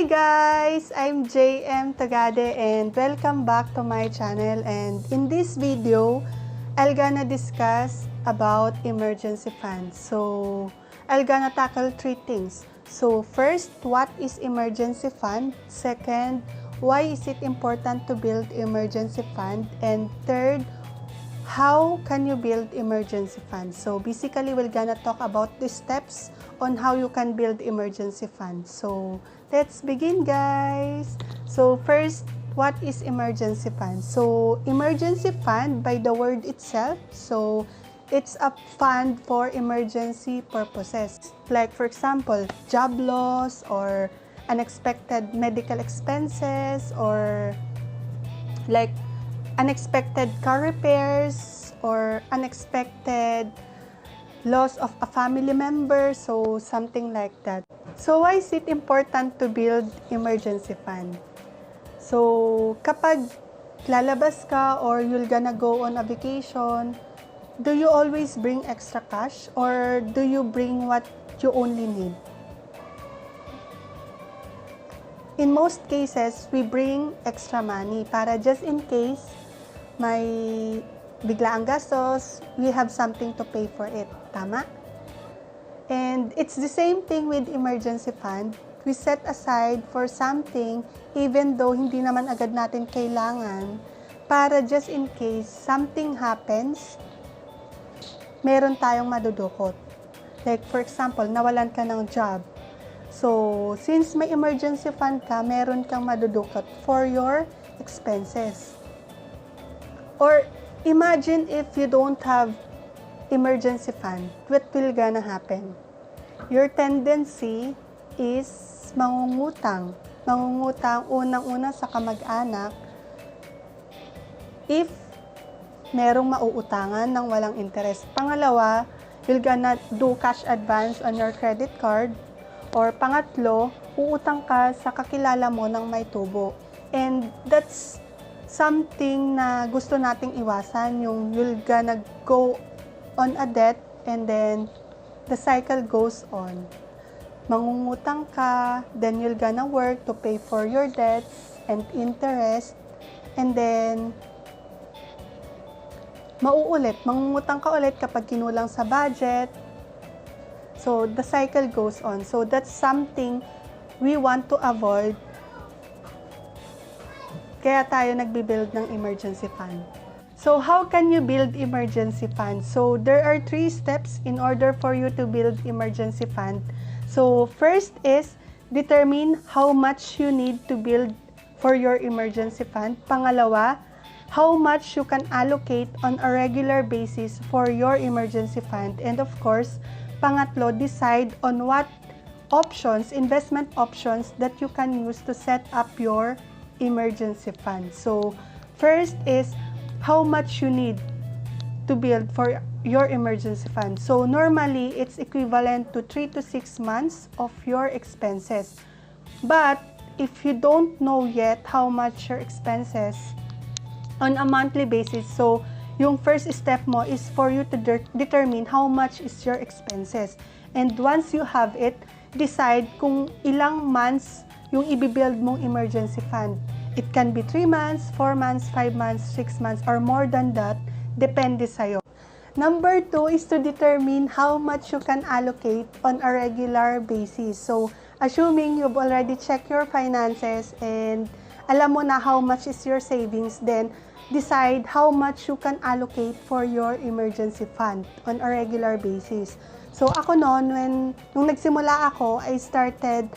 Hi guys! I'm JM Tugade and welcome back to my channel, and in this video, I'll gonna discuss about emergency funds. So, I'll gonna tackle three things. So, first, what is emergency fund? Second, why is it important to build emergency fund? And third, how can you build emergency fund? So basically, we're gonna talk about the steps on how you can build emergency fund. So let's begin, guys. So first, what is emergency fund? So emergency fund, by the word itself, so it's a fund for emergency purposes. Like for example, job loss or unexpected medical expenses, or like unexpected car repairs or unexpected loss of a family member, so something like that. So why is it important to build emergency fund? So kapag lalabas ka or you're gonna go on a vacation, do you always bring extra cash or do you bring what you only need? In most cases, we bring extra money para just in case may biglaang gastos, we have something to pay for it. Tama? And it's the same thing with emergency fund. We set aside for something even though hindi naman agad natin kailangan, para just in case something happens, meron tayong madudukot. Like for example, nawalan ka ng job. So, since may emergency fund ka, meron kang madudukot for your expenses. Or imagine if you don't have emergency fund, what will gonna happen? Your tendency is mangungutang. Mangungutang unang-una sa kamag-anak if merong mauutangan ng walang interest. Pangalawa, you're gonna do cash advance on your credit card. Or pangatlo, uutang ka sa kakilala mo ng may tubo. And that's something na gusto nating iwasan, yung you're gonna go on a debt and then the cycle goes on. Mangungutang ka, then you're gonna work to pay for your debts and interest, and then mauulit, mangungutang ka ulit kapag kinulang sa budget. So the cycle goes on. So that's something we want to avoid. Kaya tayo nagbi-build ng emergency fund. So how can you build emergency fund? So there are 3 steps in order for you to build emergency fund. So first is determine how much you need to build for your emergency fund. Pangalawa, how much you can allocate on a regular basis for your emergency fund. And of course, pangatlo, decide on what options, investment options that you can use to set up your emergency fund. So first is how much you need to build for your emergency fund. So normally it's equivalent to 3 to 6 months of your expenses. But if you don't know yet how much your expenses on a monthly basis, so yung first step mo is for you to determine how much is your expenses. And once you have it, decide kung ilang months yung i-build mong emergency fund. It can be 3 months, 4 months, 5 months, 6 months, or more than that. Depende sa'yo. Number 2 is to determine how much you can allocate on a regular basis. So, assuming you've already checked your finances and alam mo na how much is your savings, then decide how much you can allocate for your emergency fund on a regular basis. So, ako nung nagsimula ako, I started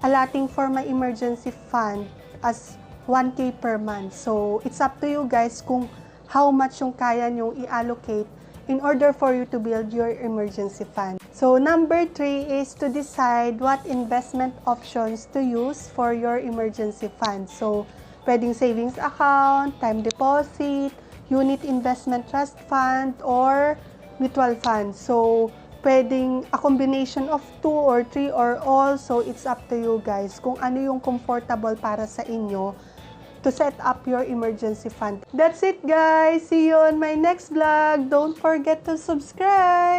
allotting for my emergency fund as 1K per month. So, it's up to you guys kung how much yung kaya nyong i-allocate in order for you to build your emergency fund. So, number 3 is to decide what investment options to use for your emergency fund. So, pwedeng savings account, time deposit, unit investment trust fund, or mutual fund. So, pwedeng a combination of 2 or 3 or all. So, it's up to you guys kung ano yung comfortable para sa inyo to set up your emergency fund. That's it, guys. See you on my next vlog. Don't forget to subscribe.